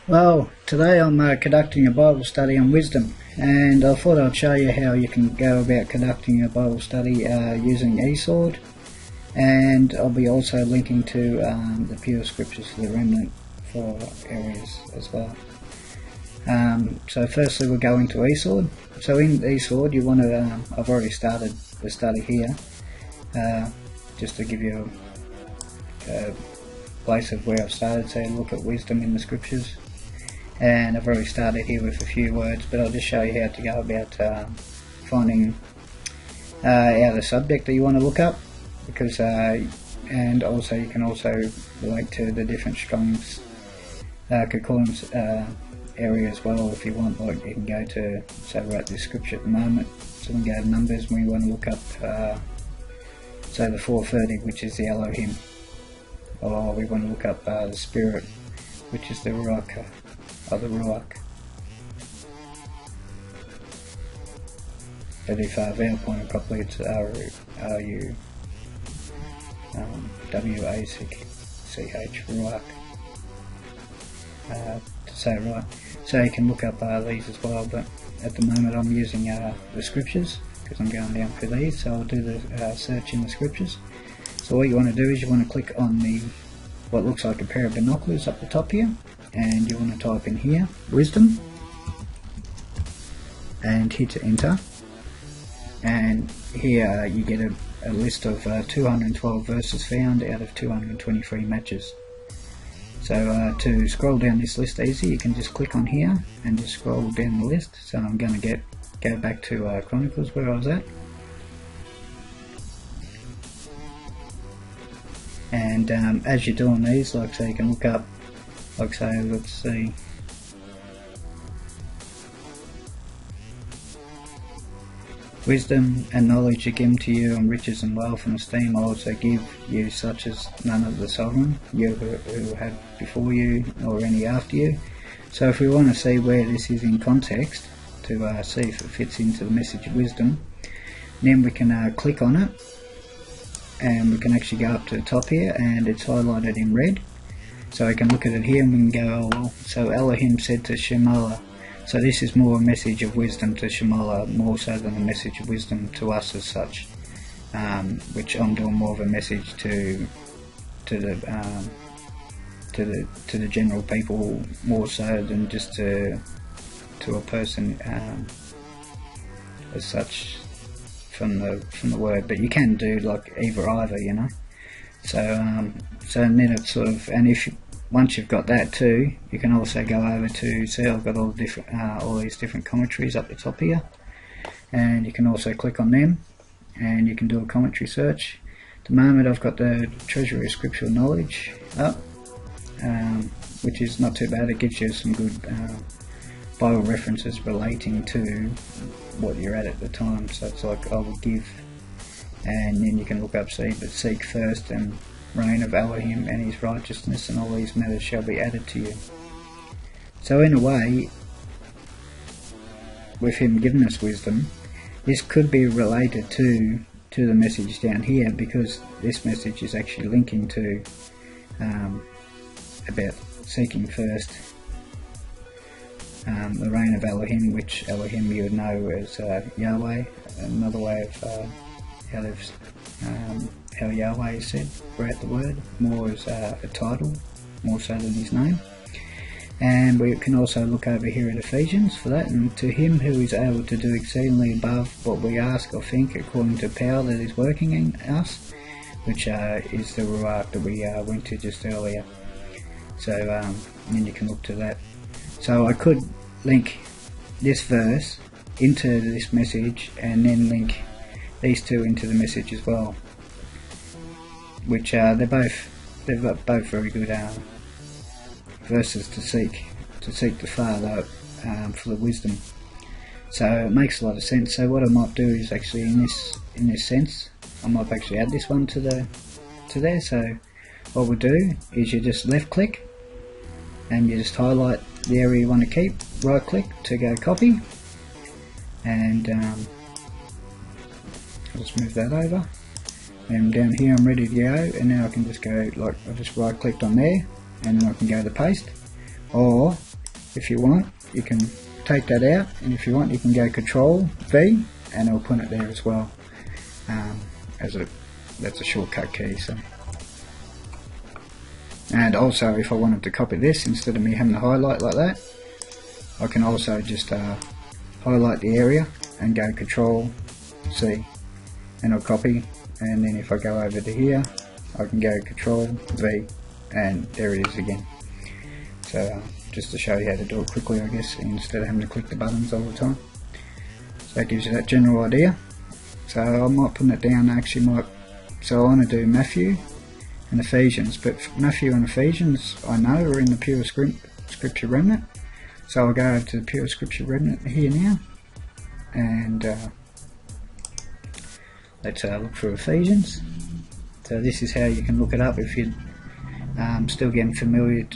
Well, today I'm conducting a Bible study on wisdom, and I thought I'd show you how you can go about conducting a Bible study using esword, and I'll be also linking to the pure scriptures for the remnant for areas as well. So firstly we'll go into esword. So in esword you want to, I've already started the study here, just to give you a place of where I've started, so look at wisdom in the scriptures. And I've already started here with a few words, but I'll just show you how to go about finding out a subject that you want to look up, because and also you can also relate to the different Strong's concordance area as well if you want. Like you can go to, say we're at this scripture at the moment, so we can go to Numbers and we want to look up say the 430, which is the Elohim, or we want to look up the Spirit, which is the Ruach. Of the Ruach. But if vowel pointed properly, it's R-U W-A-C-H, Ruach, to say it right. So you can look up these as well, but at the moment I'm using the scriptures, because I'm going down for these, so I'll do the search in the scriptures. So what you want to do is you want to click on the what looks like a pair of binoculars up the top here, and you want to type in here wisdom and hit enter, and here you get a list of 212 verses found out of 223 matches. So to scroll down this list easy, you can just click on here and just scroll down the list. So I'm going to go back to Chronicles where I was at, and as you're doing these, like so you can look up, like say, let's see, wisdom and knowledge are given to you, and riches and wealth and esteem I also give you, such as none of the sovereign, you who had before you, or any after you. So if we want to see where this is in context, to see if it fits into the message of wisdom, then we can click on it, and we can actually go up to the top here, and it's highlighted in red. So I can look at it here and we can go, oh well, so Elohim said to Shemala. So this is more a message of wisdom to Shemala, more so than a message of wisdom to us as such, which I'm doing more of a message to the general people, more so than just to a person as such from the word. But you can do like either, you know. So and then it's sort of, and if once you've got that too, you can also go over to, see I've got all different all these different commentaries up the top here, and you can also click on them and you can do a commentary search. At the moment I've got the Treasury of Scriptural Knowledge up, which is not too bad. It gives you some good Bible references relating to what you're at the time. So it's like, I will give, and then you can look up, see, but seek first and reign of Elohim and his righteousness, and all these matters shall be added to you. So in a way, with him giving us wisdom, this could be related to the message down here, because this message is actually linking to about seeking first the reign of Elohim, which Elohim you would know as Yahweh. Another way of how Yahweh is said throughout the word, more as a title, more so than his name. And we can also look over here at Ephesians for that. And to him who is able to do exceedingly above what we ask or think, according to power that is working in us, which is the Ruach that we went to just earlier. So then you can look to that. So I could link this verse into this message, and then link these two into the message as well, which they're both very good verses to seek the Father for the wisdom. So it makes a lot of sense. So what I might do is actually in this sense, I might actually add this one to there. So what we'll do is you just left click and you just highlight the area you want to keep, right click to go copy, and I'll just move that over, and down here I'm ready to go, and now I can just go, like, I just right clicked on there and then I can go to paste. Or If you want, you can take that out, and if you want, you can go Control V, and it'll put it there as well. That's a shortcut key. So, and also, if I wanted to copy this, instead of me having to highlight like that, I can also just highlight the area and go Control C, and it'll copy. And then if I go over to here, I can go Control V, and there it is again. So just to show you how to do it quickly, I guess, instead of having to click the buttons all the time. So that gives you that general idea. So I might put it down, actually might, so I want to do Matthew and Ephesians, but Matthew and Ephesians I know are in the Pure Scripture Remnant. So I'll go over to the Pure Scripture Remnant here now, and let's look for Ephesians. So this is how you can look it up if you're still getting familiar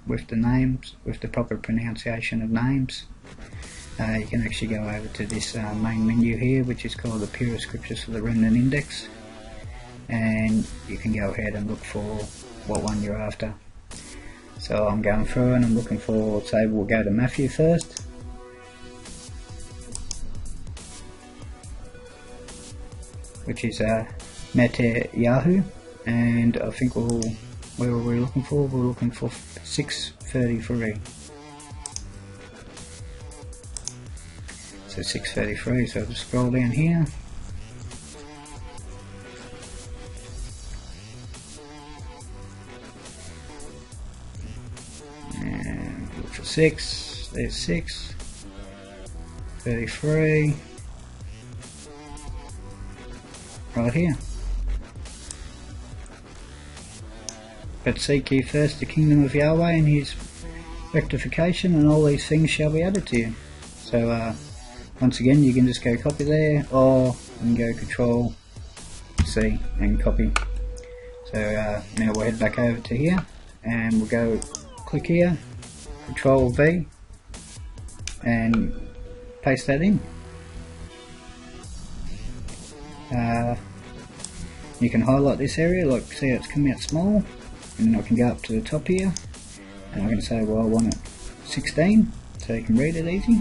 with the names, with the proper pronunciation of names. You can actually go over to this main menu here, which is called the Pure Scriptures for the Remnant Index, and you can go ahead and look for what one you're after. So I'm going through and I'm looking for, say we'll go to Matthew first. Which is Mete-Yahu, and I think where were we looking for? We're looking for 633. So 633, so I'll scroll down here. And look for 6, there's 6, 33. Right here. But seek ye first the kingdom of Yahweh and his rectification, and all these things shall be added to you. So once again, you can just go copy there, or you can go Control C and copy. So now we'll head back over to here, and we'll go click here, Control V, and paste that in. You can highlight this area, like see it's coming out small, and then I can go up to the top here, and I can say, well, I want it 16, so you can read it easy.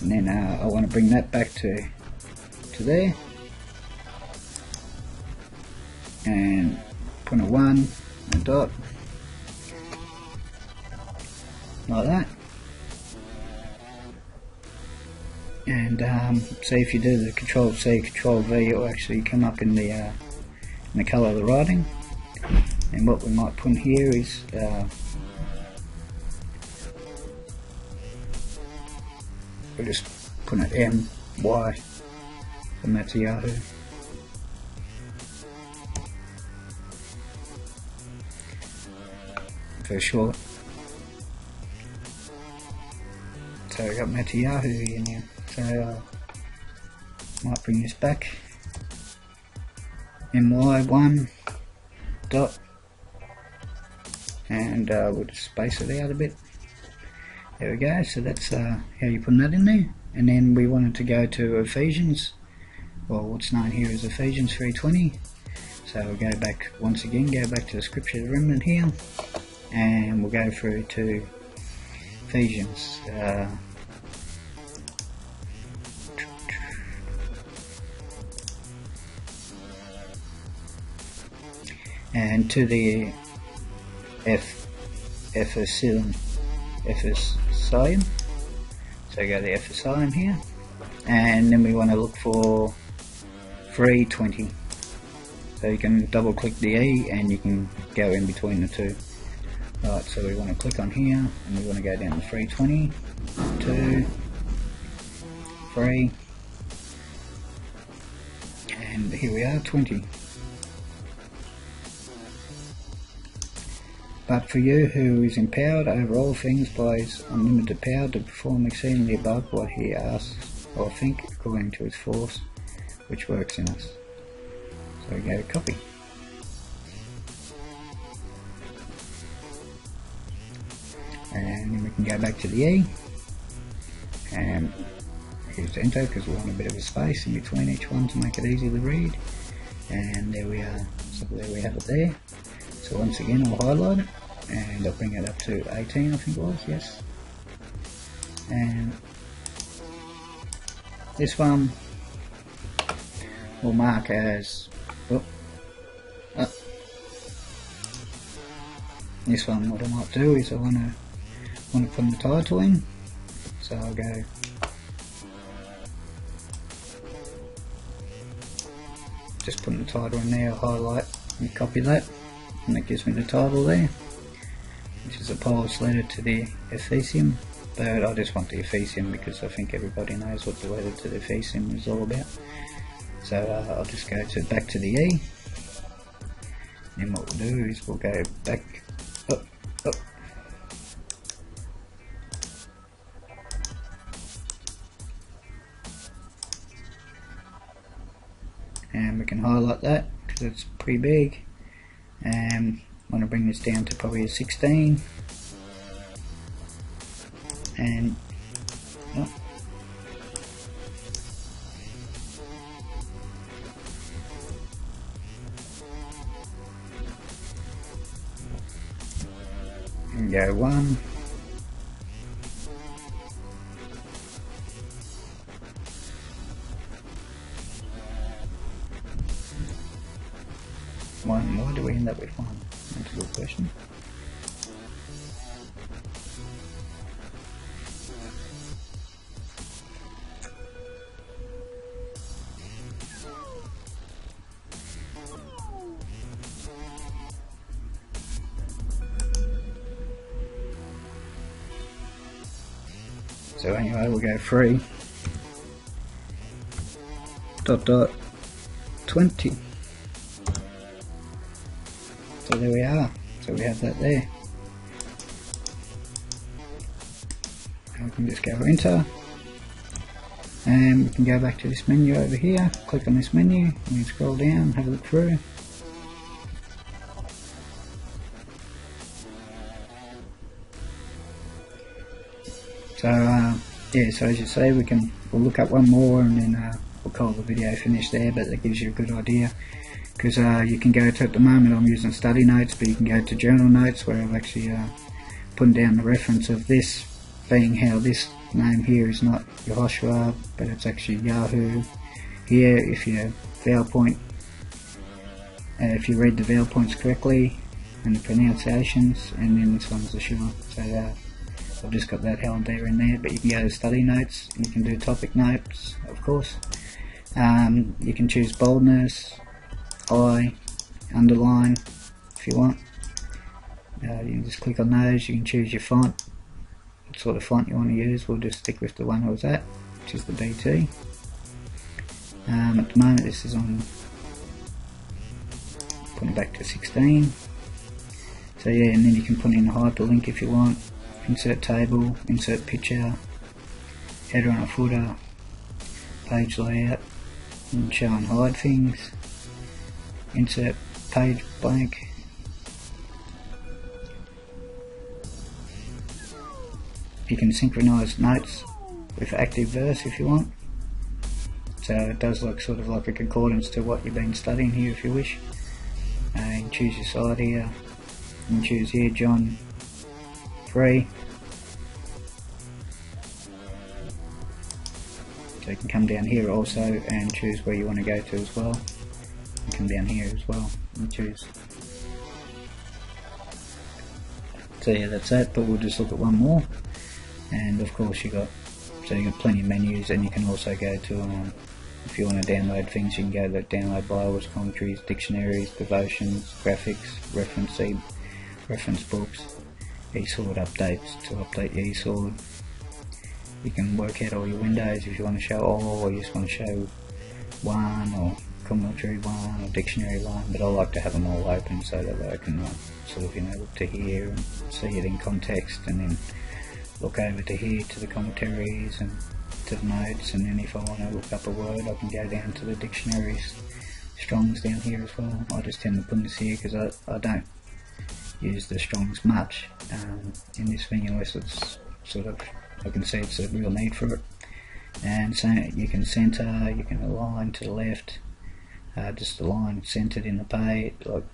And then I want to bring that back to there, and put a 1, a dot, like that. And see, if you do the Control C, Control V, it will actually come up in the colour of the writing. And what we might put here is we'll just put it M-Y for Mete-Yahu. For short. So we got Mete-Yahu here now. So might bring this back. MY1 dot, and we'll just space it out a bit. There we go. So that's how you put that in there. And then we wanted to go to Ephesians, well, what's known here as Ephesians 3:20. So we'll go back once again, go back to the Scripture Remnant here, and we'll go through to Ephesians. And to the Ephesion. So go to Ephesion here, and then we want to look for 3:20. So you can double click the E and you can go in between the two. Right, so we want to click on here and we want to go down to 3:20, 2, 3, and here we are, 20. But for you who is empowered over all things by his unlimited power to perform exceedingly above what he asks or think, according to his force which works in us. So we go to copy. And then we can go back to the E and here's enter, because we want a bit of a space in between each one to make it easy to read. And there we are. So there we have it there. So once again, I'll highlight it and I'll bring it up to 18, I think it was, yes. And this one will mark as, this one, what I might do is I want to put the title in, so I'll go just putting the title in there, I'll highlight and copy that, and that gives me the title there, which is a Polish letter to the Ephesium, but I just want the Ephesium because I think everybody knows what the letter to the Ephesium is all about. So I'll just go back to the E, and what we'll do is we'll go back up, and we can highlight that because it's pretty big, and I want to bring this down to probably a 16, and and go 1, why do we end up with 1? That's a good question. So anyway, we'll go 3 dot 20. So there we are. So we have that there. And we can just go enter, and we can go back to this menu over here. Click on this menu, and you scroll down, have a look through. So yeah, so as you say, we'll look up one more, and then we'll call the video finished there, but that gives you a good idea, because you can go to, at the moment I'm using study notes, but you can go to journal notes where I've actually put down the reference of this being how this name here is not Yehoshua, but it's actually Yahoo. Here, if you vowel point, if you read the vowel points correctly and the pronunciations, and then this one's Yeshua. So I've just got that held there and there, but you can go to study notes, and you can do topic notes, of course. You can choose boldness, underline if you want. You can just click on those. You can choose your font, what sort of font you want to use. We'll just stick with the one I was at, which is the BT. At the moment this is on, putting it back to 16. So yeah, and then you can put in a hyperlink if you want. Insert table, insert picture, header and a footer, page layout, and show and hide things, insert page blank, you can synchronize notes with active verse if you want, so it does look sort of like a concordance to what you've been studying here if you wish. You can choose your side here, and choose here John 3. So you can come down here also and choose where you want to go to as well. You come down here as well and choose. So yeah, that's that, but we'll just look at one more. And of course you got plenty of menus, and you can also go to if you want to download things, you can go to download Bibles, commentaries, dictionaries, devotions, graphics, reference books, esword updates to update your esword. You can work out all your windows if you want to show all, or you just want to show one, or commentary one, or dictionary one, but I like to have them all open so that I can sort of, look to here and see it in context, and then look over to here to the commentaries and to the notes, and then if I want to look up a word I can go down to the dictionaries, Strong's down here as well. I just tend to put this here because I don't use the Strong's much in this thing unless it's sort of, I can see it's a real need for it. And so you can center, you can align to the left, just align centered in the page, like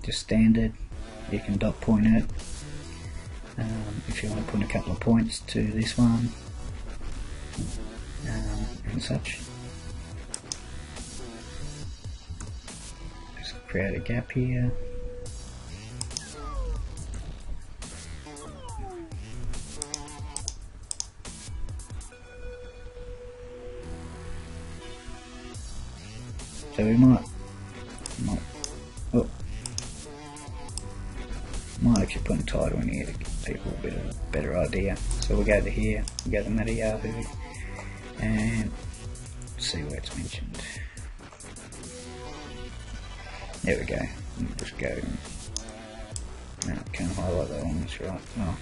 just standard, you can dot point it if you want to put a couple of points to this one and such. Just create a gap here. So we might actually put a title in here to give people a bit of a better idea. So we'll go to here, we'll go to Meta Yahoo, and see where it's mentioned. There we go. We'll just go. No, can't highlight that one. That's right. Oh.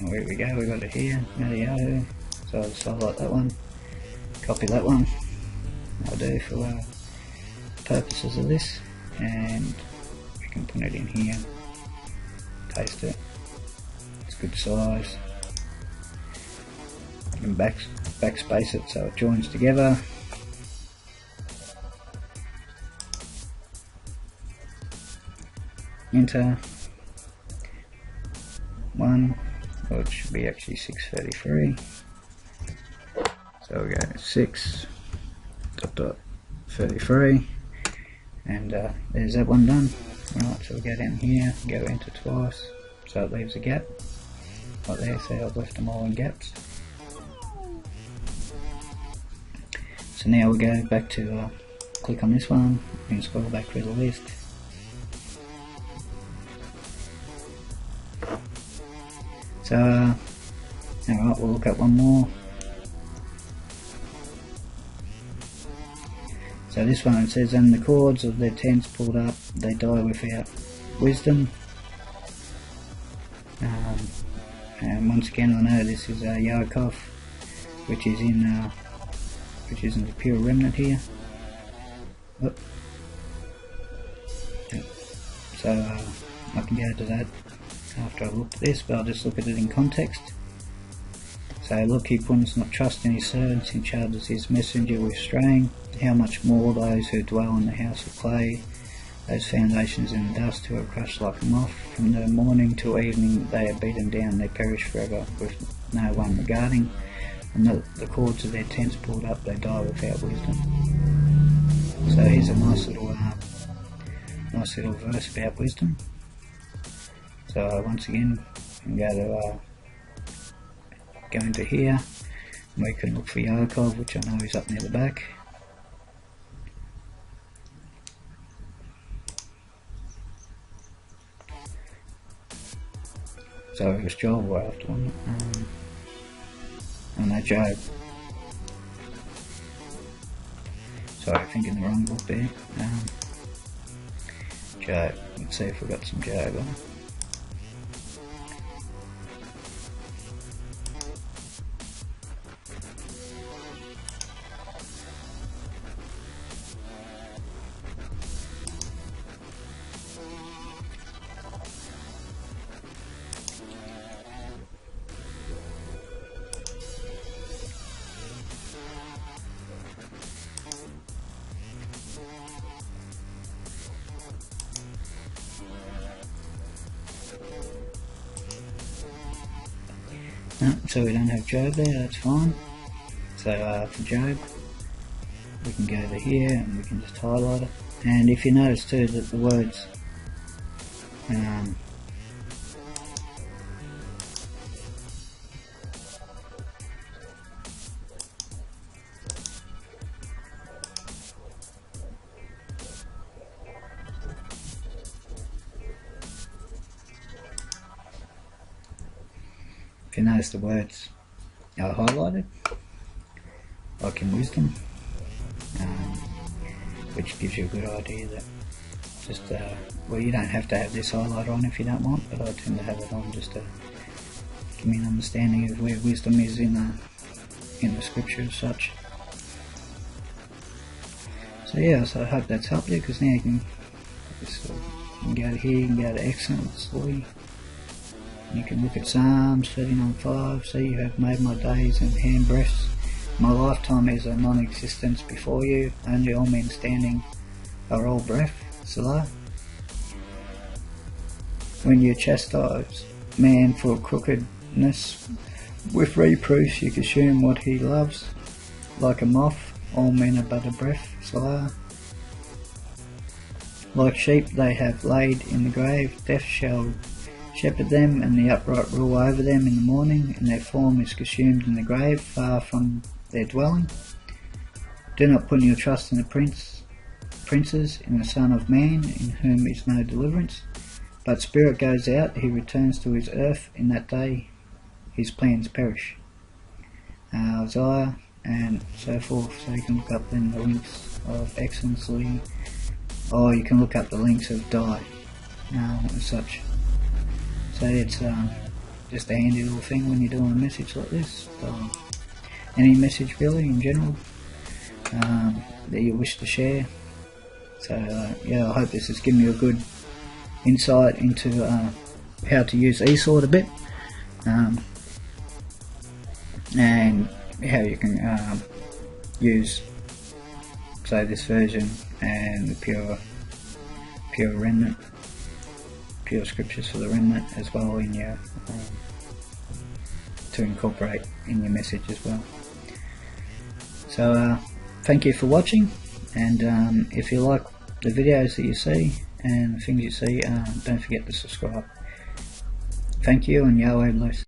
There we go, we got it here, Meta Yahoo. So I'll just highlight that one, copy that one, I'll do for purposes of this, and we can put it in here, paste it, it's good size. You can backspace it so it joins together. Enter. One. Well, it should be actually 633. So we go 6.33, and there's that one done. Right, so we go down here, go enter twice, so it leaves a gap. Right there, see I've left them all in gaps. So now we go back to click on this one, and scroll back through the list. So, alright, we'll look at one more. So this one, it says, and the cords of their tents pulled up, they die without wisdom. And once again, I know this is Yaakov, which is in the pure remnant here. Oh. Yep. So I can go to that after I've looked at this, but I'll just look at it in context. So look, he puts not trust in his servants, he charges his messenger with straying. How much more those who dwell in the house of clay, those foundations in the dust, who are crushed like a moth. From the morning till evening they are beaten down, they perish forever, with no one regarding. And the cords of their tents pulled up, they die without wisdom. So here's a nice little verse about wisdom. So once again, we can go into here, and we can look for Yaakov, which I know is up near the back. So it was Joel we're after one. Oh no, Job. Sorry, I'm thinking the wrong book there. Job. Let's see if we've got some Job on. No, so we don't have Job there, that's fine. So for Job, we can go over here and we can just highlight it. And if you notice too that the words if you notice the words are highlighted, like in wisdom, which gives you a good idea that just, well, you don't have to have this highlight on if you don't want, but I tend to have it on just to give me an understanding of where wisdom is in the scripture as such. So yeah, so I hope that's helped you, because now you can go to here, you can go to excellent, story, You can look at Psalms 39:5. See, you have made my days and hand breaths. My lifetime is a non-existence before you. Only all men standing are all breath. Selah. When you chastise man for crookedness, with reproofs you consume what he loves. Like a moth, all men are but a breath. Selah. Like sheep they have laid in the grave, death shall shepherd them, and the upright rule over them in the morning, and their form is consumed in the grave, far from their dwelling. Do not put your trust in the princes, in the Son of Man, in whom is no deliverance. But spirit goes out, he returns to his earth. In that day his plans perish. Isaiah and so forth. So you can look up then the links of excellency, or you can look up the links of die as such. So it's just a handy little thing when you're doing a message like this. Any message really in general that you wish to share. So yeah, I hope this has given you a good insight into how to use esword a bit, and how you can use, say, this version and the pure remnant, pure scriptures for the remnant as well in your to incorporate in your message as well. So thank you for watching, and if you like the videos that you see and the things you see, don't forget to subscribe. Thank you, and Yahweh bless.